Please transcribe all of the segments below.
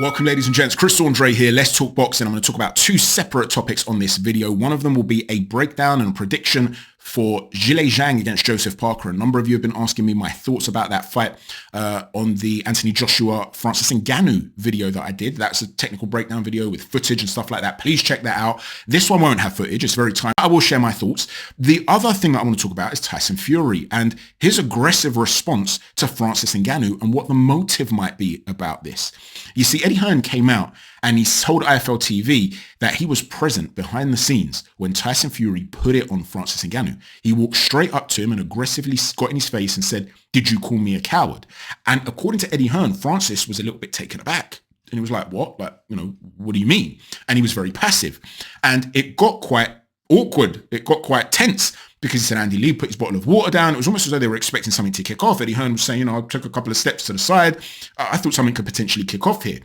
Welcome, ladies and gents. Chris Andre here. Let's talk boxing. I'm going to talk about two separate topics on this video. One of them will be a breakdown and a prediction for ZHILEI ZHANG against Joseph Parker. A number of you have been asking me my thoughts about that fight on the Anthony Joshua Francis Ngannou video that I did. That's a technical breakdown video with footage and stuff like that. Please check that out. This one won't have footage. It's very tiny. I will share my thoughts. The other thing that I want to talk about is Tyson Fury and his aggressive response to Francis Ngannou and what the motive might be about this. You see, Eddie Hearn came out and he told IFL TV that he was present behind the scenes when Tyson Fury put it on Francis Ngannou. He walked straight up to him and aggressively got in his face and said, "Did you call me a coward?" And according to Eddie Hearn, Francis was a little bit taken aback. And he was like, what? Like, what do you mean? And he was very passive. And it got quite awkward. It got quite tense because he said Andy Lee put his bottle of water down. It was almost as though they were expecting something to kick off. Eddie Hearn was saying, I took a couple of steps to the side. I thought something could potentially kick off here.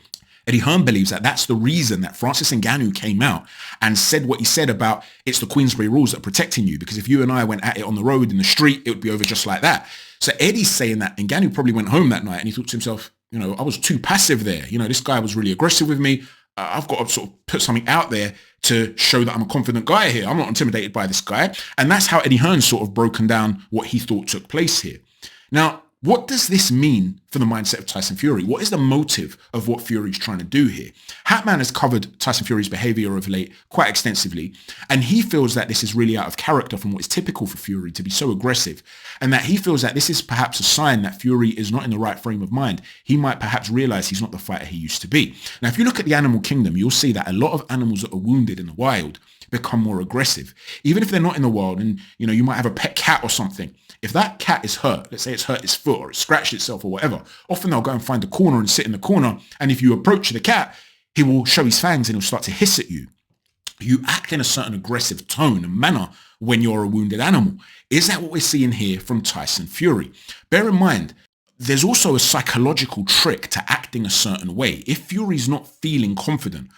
Eddie Hearn believes that that's the reason that Francis Ngannou came out and said what he said about it's the Queensberry rules that are protecting you, because if you and I went at it on the road, in the street, it would be over just like that. So Eddie's saying that Ngannou probably went home that night and he thought to himself, I was too passive there. This guy was really aggressive with me. I've got to sort of put something out there to show that I'm a confident guy here. I'm not intimidated by this guy. And that's how Eddie Hearn sort of broken down what he thought took place here. Now, what does this mean for the mindset of Tyson Fury? What is the motive of what Fury's trying to do here? Hatman has covered Tyson Fury's behavior of late quite extensively, and he feels that this is really out of character from what is typical for Fury to be so aggressive, and that he feels that this is perhaps a sign that Fury is not in the right frame of mind. He might perhaps realize he's not the fighter he used to be. Now, if you look at the animal kingdom, you'll see that a lot of animals that are wounded in the wild become more aggressive. Even if they're not in the wild and, you might have a pet cat or something. If that cat is hurt, let's say it's hurt its foot or it scratched itself or whatever, often they'll go and find a corner and sit in the corner. And if you approach the cat, he will show his fangs and he'll start to hiss at you. You act in a certain aggressive tone and manner when you're a wounded animal. Is that what we're seeing here from Tyson Fury? Bear in mind, there's also a psychological trick to acting a certain way. If Fury's not feeling confident,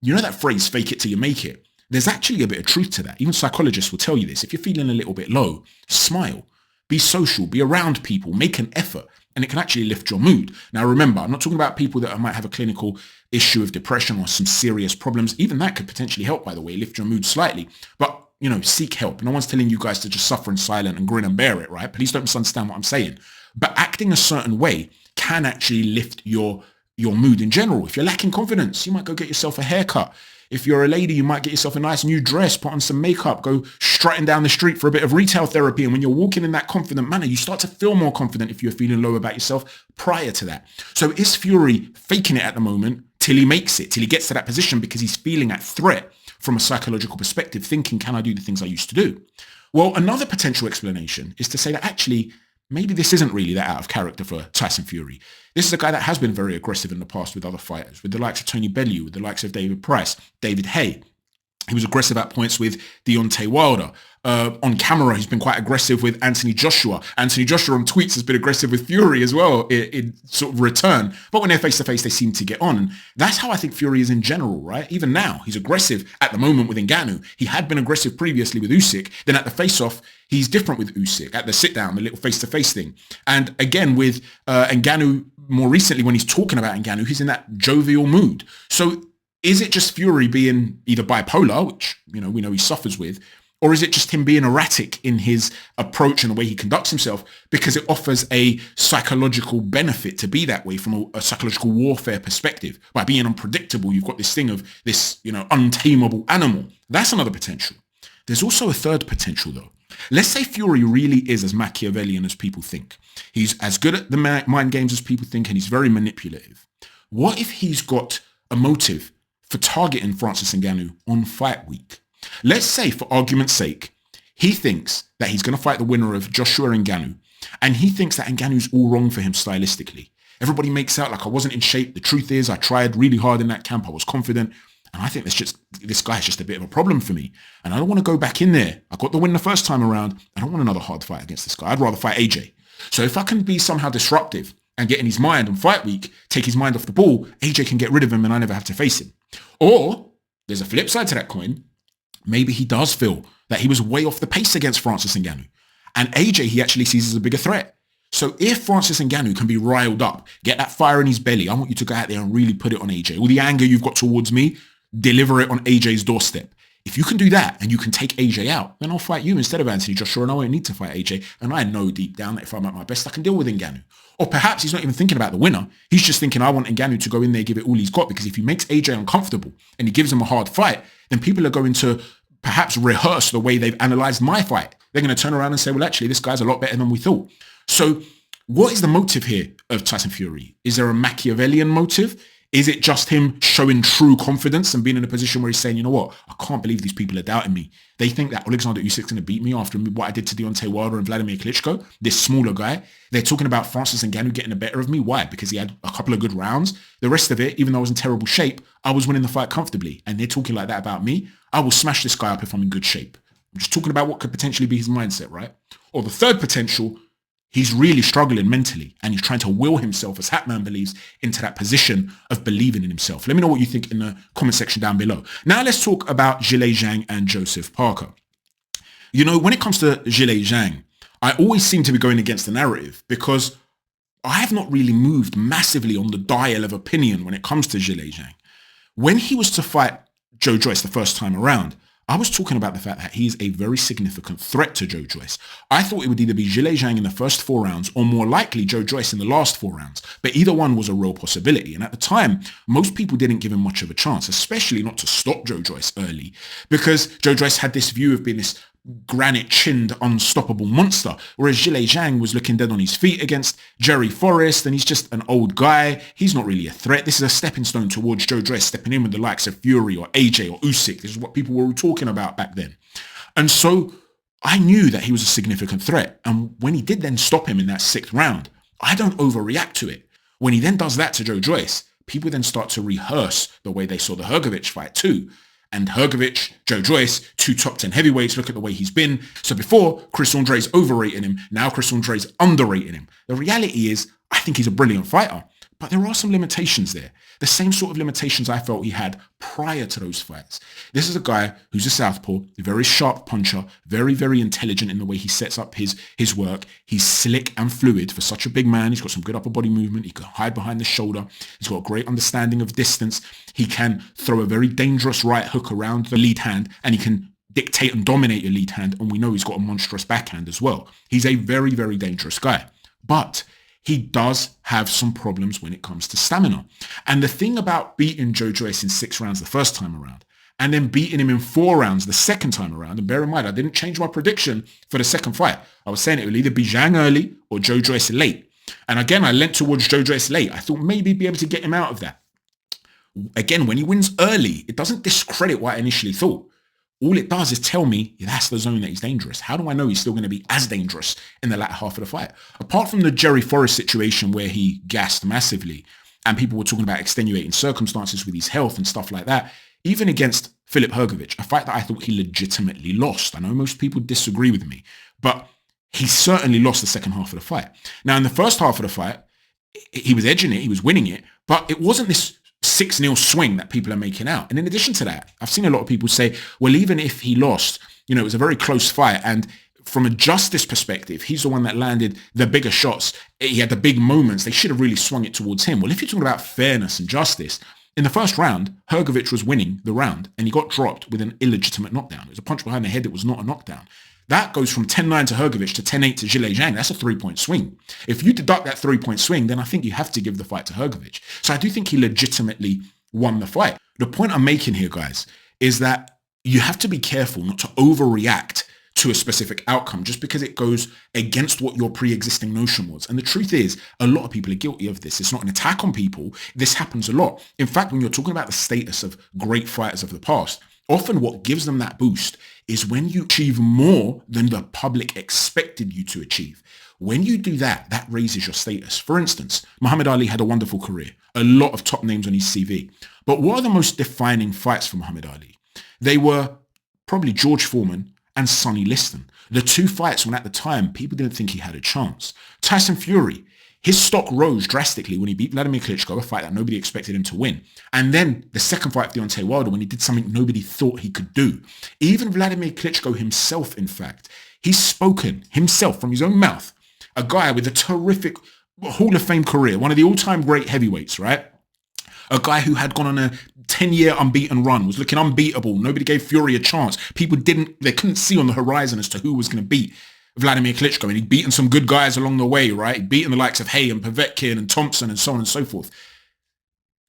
you know that phrase, fake it till you make it? There's actually a bit of truth to that. Even psychologists will tell you this. If you're feeling a little bit low, smile, be social, be around people, make an effort, and it can actually lift your mood. Now, remember, I'm not talking about people that might have a clinical issue of depression or some serious problems. Even that could potentially help, by the way, lift your mood slightly. But, seek help. No one's telling you guys to just suffer in silence and grin and bear it, right? Please don't misunderstand what I'm saying. But acting a certain way can actually lift your mood in general. If you're lacking confidence, you might go get yourself a haircut. If you're a lady, you might get yourself a nice new dress, put on some makeup, go strutting down the street for a bit of retail therapy. And when you're walking in that confident manner, you start to feel more confident if you're feeling low about yourself prior to that. So is Fury faking it at the moment till he makes it, till he gets to that position because he's feeling that threat from a psychological perspective, thinking, can I do the things I used to do? Well, another potential explanation is to say that actually, maybe this isn't really that out of character for Tyson Fury. This is a guy that has been very aggressive in the past with other fighters, with the likes of Tony Bellew, with the likes of David Price, David Haye. He was aggressive at points with Deontay Wilder. On camera, he's been quite aggressive with Anthony Joshua. Anthony Joshua on tweets has been aggressive with Fury as well in sort of return. But when they're face-to-face, they seem to get on. And that's how I think Fury is in general, right? Even now, he's aggressive at the moment with Ngannou. He had been aggressive previously with Usyk. Then at the face-off, he's different with Usyk. At the sit-down, the little face-to-face thing. And again, with Ngannou, more recently, when he's talking about Ngannou, he's in that jovial mood. So is it just Fury being either bipolar, which, we know he suffers with, or is it just him being erratic in his approach and the way he conducts himself because it offers a psychological benefit to be that way from a psychological warfare perspective? By being unpredictable, you've got this thing of this, untamable animal. That's another potential. There's also a third potential, though. Let's say Fury really is as Machiavellian as people think. He's as good at the mind games as people think, and he's very manipulative. What if he's got a motive for targeting Francis Ngannou on fight week? Let's say, for argument's sake, he thinks that he's going to fight the winner of Joshua Ngannou, and he thinks that Ngannou's all wrong for him stylistically. Everybody makes out like I wasn't in shape. The truth is I tried really hard in that camp. I was confident. And I think this guy's just a bit of a problem for me. And I don't want to go back in there. I got the win the first time around. I don't want another hard fight against this guy. I'd rather fight AJ. So if I can be somehow disruptive and get in his mind on fight week, take his mind off the ball, AJ can get rid of him and I never have to face him. Or there's a flip side to that coin. Maybe he does feel that he was way off the pace against Francis Ngannou. And AJ he actually sees as a bigger threat. So if Francis Ngannou can be riled up, get that fire in his belly, I want you to go out there and really put it on AJ. All the anger you've got towards me, deliver it on AJ's doorstep. If you can do that and you can take AJ out, then I'll fight you instead of Anthony Joshua, and I won't need to fight AJ. And I know deep down that if I'm at my best, I can deal with Ngannou. Or perhaps he's not even thinking about the winner. He's just thinking, I want Ngannou to go in there, give it all he's got, because if he makes AJ uncomfortable and he gives him a hard fight, then people are going to perhaps rehearse the way they've analyzed my fight. They're going to turn around and say, well, actually, this guy's a lot better than we thought. So what is the motive here of Tyson Fury? Is there a Machiavellian motive? Is it just him showing true confidence and being in a position where he's saying, you know what, I can't believe these people are doubting me. They think that Alexander Usyk's going to beat me after what I did to Deontay Wilder and Vladimir Klitschko, this smaller guy. They're talking about Francis Ngannou getting the better of me. Why? Because he had a couple of good rounds. The rest of it, even though I was in terrible shape, I was winning the fight comfortably. And they're talking like that about me. I will smash this guy up if I'm in good shape. I'm just talking about what could potentially be his mindset, right? Or the third potential, he's really struggling mentally and he's trying to will himself, as Hatman believes, into that position of believing in himself. Let me know what you think in the comment section down below. Now let's talk about ZHILEI ZHANG and Joseph Parker. You know, when it comes to ZHILEI ZHANG, I always seem to be going against the narrative because I have not really moved massively on the dial of opinion when it comes to ZHILEI ZHANG. When he was to fight Joe Joyce the first time around, I was talking about the fact that he's a very significant threat to Joe Joyce. I thought it would either be ZHILEI ZHANG in the first 4 rounds or more likely Joe Joyce in the last 4 rounds. But either one was a real possibility. And at the time, most people didn't give him much of a chance, especially not to stop Joe Joyce early, because Joe Joyce had this view of being this granite-chinned, unstoppable monster, whereas ZHILEI ZHANG was looking dead on his feet against Jerry Forrest, and he's just an old guy. He's not really a threat. This is a stepping stone towards Joe Joyce stepping in with the likes of Fury or AJ or Usyk. This is what people were talking about back then. And so I knew that he was a significant threat. And when he did then stop him in that 6th round, I don't overreact to it. When he then does that to Joe Joyce, people then start to rehearse the way they saw the Hrgović fight too. And Hrgović, Joe Joyce, 2 top 10 heavyweights, look at the way he's been. So before, Chris Andre's overrating him. Now Chris Andre's underrating him. The reality is, I think he's a brilliant fighter. But there are some limitations there. The same sort of limitations I felt he had prior to those fights. This is a guy who's a southpaw, a very sharp puncher, very, very intelligent in the way he sets up his work. He's slick and fluid for such a big man. He's got some good upper body movement. He can hide behind the shoulder. He's got a great understanding of distance. He can throw a very dangerous right hook around the lead hand, and he can dictate and dominate your lead hand. And we know he's got a monstrous backhand as well. He's a very, very dangerous guy. But he does have some problems when it comes to stamina. And the thing about beating Joe Joyce in 6 rounds the first time around, and then beating him in 4 rounds the second time around, and bear in mind, I didn't change my prediction for the second fight. I was saying it will either be Zhang early or Joe Joyce late. And again, I leant towards Joe Joyce late. I thought maybe he'd be able to get him out of that. Again, when he wins early, it doesn't discredit what I initially thought. All it does is tell me that's the zone that he's dangerous. How do I know he's still going to be as dangerous in the latter half of the fight? Apart from the Jerry Forrest situation where he gassed massively and people were talking about extenuating circumstances with his health and stuff like that, even against Filip Hrgović, a fight that I thought he legitimately lost. I know most people disagree with me, but he certainly lost the second half of the fight. Now, in the first half of the fight, he was edging it, he was winning it, but it wasn't this 6-0 swing that people are making out. And in addition to that, I've seen a lot of people say, well, even if he lost, you know, it was a very close fight. And from a justice perspective, he's the one that landed the bigger shots. He had the big moments. They should have really swung it towards him. Well, if you're talking about fairness and justice, in the first round, Hrgović was winning the round and he got dropped with an illegitimate knockdown. It was a punch behind the head that was not a knockdown. That goes from 10-9 to Hrgović to 10-8 to ZHILEI ZHANG. That's a 3-point swing. If you deduct that 3-point swing, then I think you have to give the fight to Hrgović. So I do think he legitimately won the fight. The point I'm making here, guys, is that you have to be careful not to overreact to a specific outcome just because it goes against what your pre-existing notion was. And the truth is, a lot of people are guilty of this. It's not an attack on people. This happens a lot. In fact, when you're talking about the status of great fighters of the past, often what gives them that boost is when you achieve more than the public expected you to achieve. When you do that, that raises your status. For instance, Muhammad Ali had a wonderful career, a lot of top names on his CV. But what are the most defining fights for Muhammad Ali? They were probably George Foreman and Sonny Liston. The 2 fights when at the time, people didn't think he had a chance. Tyson Fury, his stock rose drastically when he beat Vladimir Klitschko, a fight that nobody expected him to win. And then the second fight with Deontay Wilder when he did something nobody thought he could do. Even Vladimir Klitschko himself, in fact, he's spoken himself from his own mouth a guy with a terrific Hall of Fame career, one of the all-time great heavyweights, right? A guy who had gone on a 10-year unbeaten run, was looking unbeatable. Nobody gave Fury a chance. They couldn't see on the horizon as to who was going to beat Vladimir Klitschko. And he'd beaten some good guys along the way, right? He'd beaten the likes of Hay and Povetkin and Thompson and so on and so forth.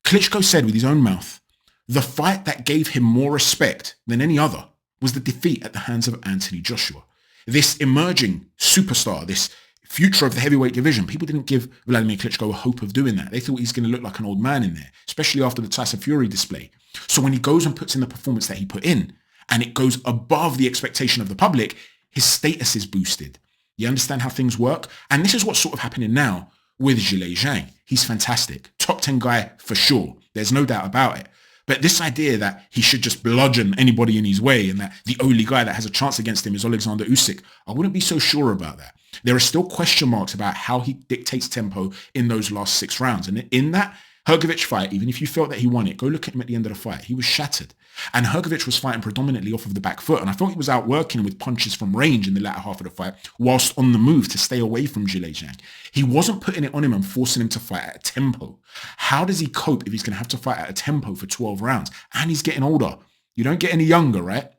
Klitschko said with his own mouth, the fight that gave him more respect than any other was the defeat at the hands of Anthony Joshua. This emerging superstar, this future of the heavyweight division, people didn't give Vladimir Klitschko a hope of doing that. They thought he's going to look like an old man in there, especially after the Tyson Fury display. So when he goes and puts in the performance that he put in, and it goes above the expectation of the public, his status is boosted. You understand how things work? And this is what's sort of happening now with ZHILEI ZHANG. He's fantastic. Top 10 guy for sure. There's no doubt about it. But this idea that he should just bludgeon anybody in his way and that the only guy that has a chance against him is Alexander Usyk, I wouldn't be so sure about that. There are still question marks about how he dictates tempo in those last 6 rounds. And in that Hrgovic fight, even if you felt that he won it, go look at him at the end of the fight. He was shattered. And Hrgovic was fighting predominantly off of the back foot. And I thought he was outworking with punches from range in the latter half of the fight, whilst on the move to stay away from ZHILEI ZHANG. He wasn't putting it on him and forcing him to fight at a tempo. How does he cope if he's going to have to fight at a tempo for 12 rounds? And he's getting older. You don't get any younger, right?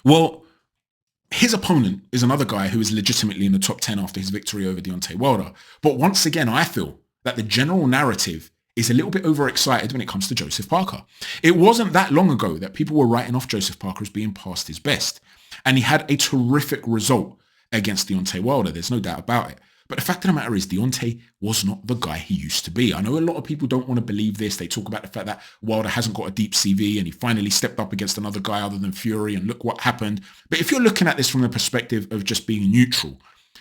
Well, his opponent is another guy who is legitimately in the top 10 after his victory over Deontay Wilder. But once again, I feel that the general narrative is a little bit overexcited when it comes to Joseph Parker. It wasn't that long ago that people were writing off Joseph Parker as being past his best. And he had a terrific result against Deontay Wilder. There's no doubt about it. But the fact of the matter is Deontay was not the guy he used to be. I know a lot of people don't want to believe this. They talk about the fact that Wilder hasn't got a deep CV and he finally stepped up against another guy other than Fury and look what happened. But if you're looking at this from the perspective of just being neutral,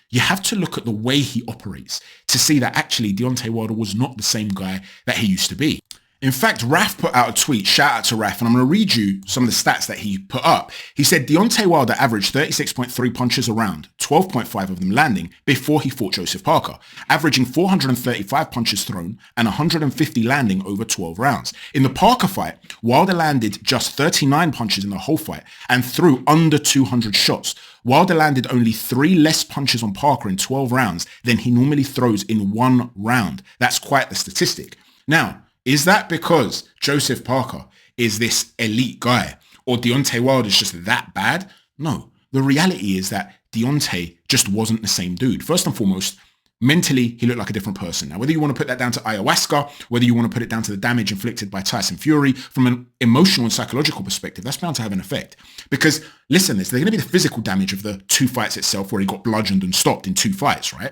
you have to look at the way he operates to see that actually Deontay Wilder was not the same guy that he used to be. In fact, Raf put out a tweet, shout out to Raf, and I'm going to read you some of the stats that he put up. He said Deontay Wilder averaged 36.3 punches a round, 12.5 of them landing before he fought Joseph Parker, averaging 435 punches thrown and 150 landing over 12 rounds. In the Parker fight, Wilder landed just 39 punches in the whole fight and threw under 200 shots. Wilder landed only 3 less punches on Parker in 12 rounds than he normally throws in 1 round. That's quite the statistic. Now, is that because Joseph Parker is this elite guy or Deontay Wilder is just that bad? No. The reality is that Deontay just wasn't the same dude. First and foremost, mentally, he looked like a different person. Now, whether you want to put that down to ayahuasca, whether you want to put it down to the damage inflicted by Tyson Fury, from an emotional and psychological perspective, that's bound to have an effect. Because, listen, there's going to be the physical damage of the 2 fights itself where he got bludgeoned and stopped in 2 fights, right?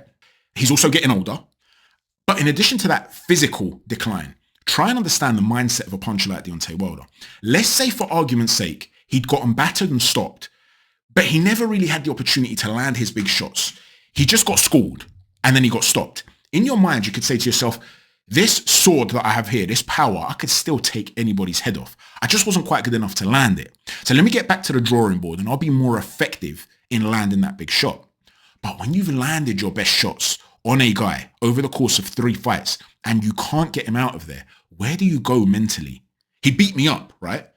He's also getting older. But in addition to that physical decline, try and understand the mindset of a puncher like Deontay Wilder. Let's say, for argument's sake, he'd gotten battered and stopped, but he never really had the opportunity to land his big shots. He just got schooled and then he got stopped. In your mind, you could say to yourself, this sword that I have here, this power, I could still take anybody's head off. I just wasn't quite good enough to land it. So let me get back to the drawing board and I'll be more effective in landing that big shot. But when you've landed your best shots on a guy over the course of 3 fights and you can't get him out of there, where do you go mentally? He beat me up, right?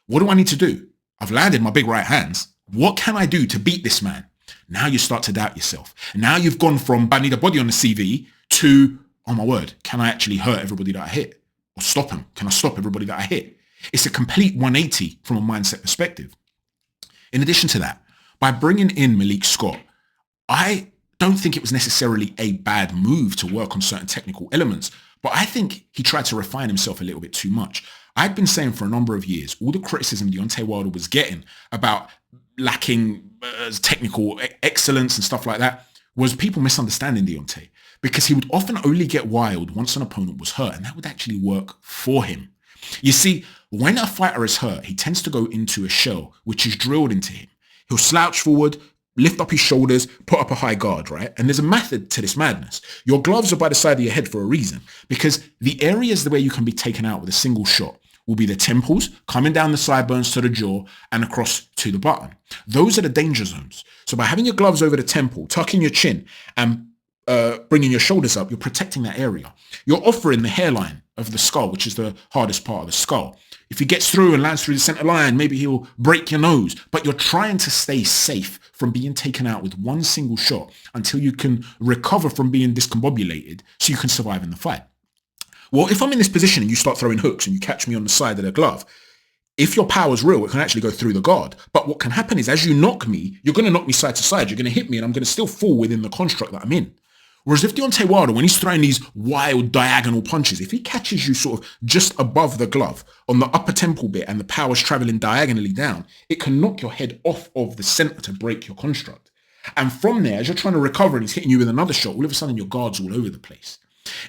What do I need to do? I've landed my big right hands. What can I do to beat this man? Now you start to doubt yourself. Now you've gone from, I need a body on the CV, to, oh my word, can I actually hurt everybody that I hit? Or stop him? Can I stop everybody that I hit? It's a complete 180 from a mindset perspective. In addition to that, by bringing in Malik Scott, I don't think it was necessarily a bad move to work on certain technical elements, but I think he tried to refine himself a little bit too much. I'd been saying for a number of years, all the criticism Deontay Wilder was getting about lacking technical excellence and stuff like that was people misunderstanding Deontay, because he would often only get wild once an opponent was hurt, and that would actually work for him. You see, when a fighter is hurt, he tends to go into a shell, which is drilled into him. He'll slouch forward, lift up his shoulders, put up a high guard, right? And there's a method to this madness. Your gloves are by the side of your head for a reason, because the areas where you can be taken out with a single shot will be the temples, coming down the sideburns to the jaw and across to the button. Those are the danger zones. So by having your gloves over the temple, tucking your chin and bringing your shoulders up, you're protecting that area. You're offering the hairline of the skull, which is the hardest part of the skull. If he gets through and lands through the center line, maybe he'll break your nose, but you're trying to stay safe from being taken out with one single shot until you can recover from being discombobulated so you can survive in the fight. Well, if I'm in this position and you start throwing hooks and you catch me on the side of the glove, if your power's real, it can actually go through the guard. But what can happen is as you knock me, you're going to knock me side to side. You're going to hit me and I'm going to still fall within the construct that I'm in. Whereas if Deontay Wilder, when he's throwing these wild diagonal punches, if he catches you sort of just above the glove on the upper temple bit and the power's traveling diagonally down, it can knock your head off of the center to break your construct. And from there, as you're trying to recover and he's hitting you with another shot, all of a sudden your guard's all over the place.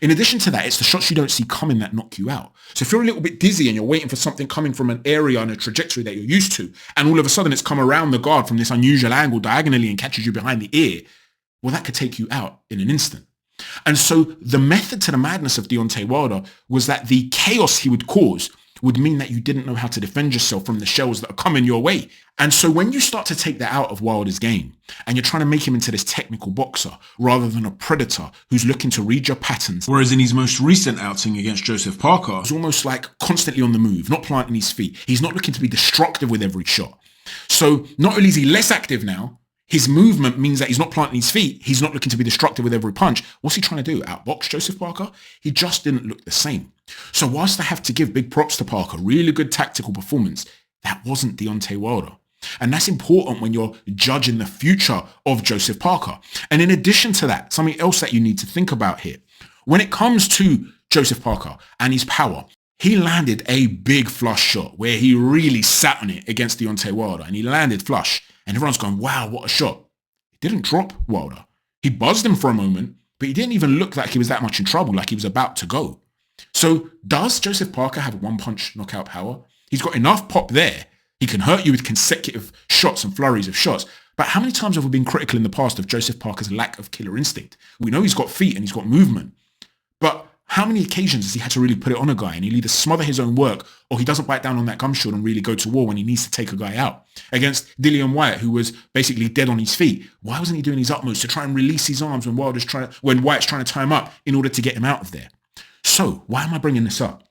In addition to that, it's the shots you don't see coming that knock you out. So if you're a little bit dizzy and you're waiting for something coming from an area and a trajectory that you're used to, and all of a sudden it's come around the guard from this unusual angle diagonally and catches you behind the ear, well, that could take you out in an instant. And so the method to the madness of Deontay Wilder was that the chaos he would cause would mean that you didn't know how to defend yourself from the shells that are coming your way. And so when you start to take that out of Wilder's game and you're trying to make him into this technical boxer rather than a predator who's looking to read your patterns, whereas in his most recent outing against Joseph Parker, he's almost like constantly on the move, not planting his feet. He's not looking to be destructive with every shot. So not only is he less active now, his movement means that he's not planting his feet. He's not looking to be destructive with every punch. What's he trying to do? Outbox Joseph Parker? He just didn't look the same. So whilst I have to give big props to Parker, really good tactical performance, that wasn't Deontay Wilder. And that's important when you're judging the future of Joseph Parker. And in addition to that, something else that you need to think about here. When it comes to Joseph Parker and his power, he landed a big flush shot where he really sat on it against Deontay Wilder, and he landed flush. And everyone's going, wow, what a shot. He didn't drop Wilder. He buzzed him for a moment, but he didn't even look like he was that much in trouble, like he was about to go. So does Joseph Parker have one-punch knockout power? He's got enough pop there. He can hurt you with consecutive shots and flurries of shots. But how many times have we been critical in the past of Joseph Parker's lack of killer instinct? We know he's got feet and he's got movement. But how many occasions has he had to really put it on a guy and he'll either smother his own work or he doesn't bite down on that gum shield and really go to war when he needs to take a guy out? Against Dillian Whyte, who was basically dead on his feet. Why wasn't he doing his utmost to try and release his arms when Whyte's trying to tie him up in order to get him out of there? So why am I bringing this up?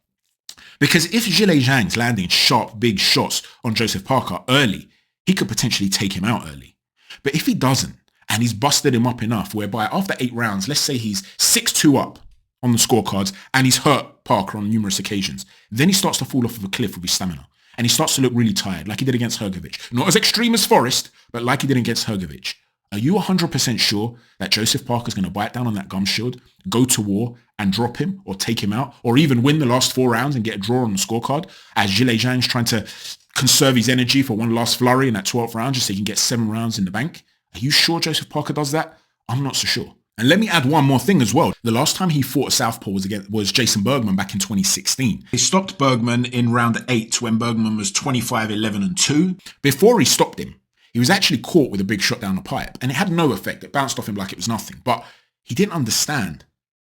Because if ZHILEI Zhang's landing sharp, big shots on Joseph Parker early, he could potentially take him out early. But if he doesn't, and he's busted him up enough whereby after 8 rounds, let's say he's 6-2 up on the scorecards and he's hurt Parker on numerous occasions, then he starts to fall off of a cliff with his stamina. And he starts to look really tired, like he did against Hrgović. Not as extreme as Forrest, but like he did against Hrgović. Are you 100% sure that Joseph Parker's going to bite down on that gum shield, go to war and drop him or take him out, or even win the last 4 rounds and get a draw on the scorecard as ZHILEI Zhang's trying to conserve his energy for one last flurry in that 12th round just so he can get 7 rounds in the bank? Are you sure Joseph Parker does that? I'm not so sure. And let me add one more thing as well. The last time he fought a southpaw was Jason Bergman back in 2016. He stopped Bergman in round 8 when Bergman was 25-11-2. Before he stopped him, he was actually caught with a big shot down the pipe and it had no effect. It bounced off him like it was nothing. But he didn't understand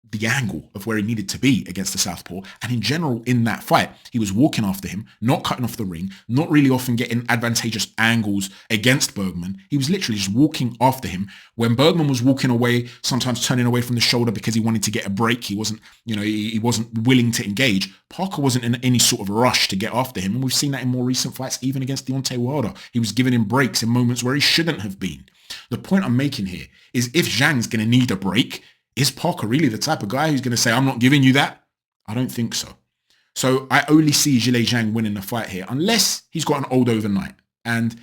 the angle of where he needed to be against the southpaw. And in general, in that fight, he was walking after him, not cutting off the ring, not really often getting advantageous angles against Bergman. He was literally just walking after him. When Bergman was walking away, sometimes turning away from the shoulder because he wanted to get a break, he wasn't willing to engage. Parker wasn't in any sort of rush to get after him. And we've seen that in more recent fights, even against Deontay Wilder. He was giving him breaks in moments where he shouldn't have been. The point I'm making here is if Zhang's going to need a break, is Parker really the type of guy who's going to say, I'm not giving you that? I don't think so. So I only see ZHILEI Zhang winning the fight here, unless he's got an old overnight. And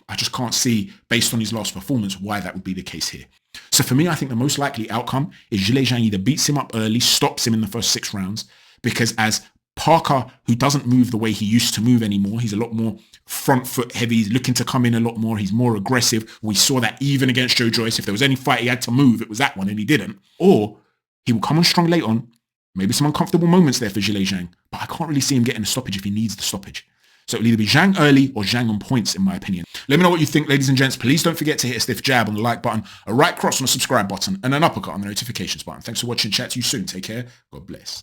I just can't see, based on his last performance, why that would be the case here. So for me, I think the most likely outcome is ZHILEI Zhang either beats him up early, stops him in the first 6 rounds, because as Parker, who doesn't move the way he used to move anymore, he's a lot more front foot heavy, he's looking to come in a lot more, he's more aggressive. We saw that even against Joe Joyce. If there was any fight he had to move, it was that one, and he didn't. Or he will come on strong late on, maybe some uncomfortable moments there for ZHILEI Zhang, but I can't really see him getting a stoppage if he needs the stoppage. So it'll either be Zhang early or Zhang on points, in my opinion. Let me know what you think, ladies and gents. Please don't forget to hit a stiff jab on the like button, a right cross on the subscribe button, and an uppercut on the notifications button. Thanks for watching, chat to you soon. Take care. God bless.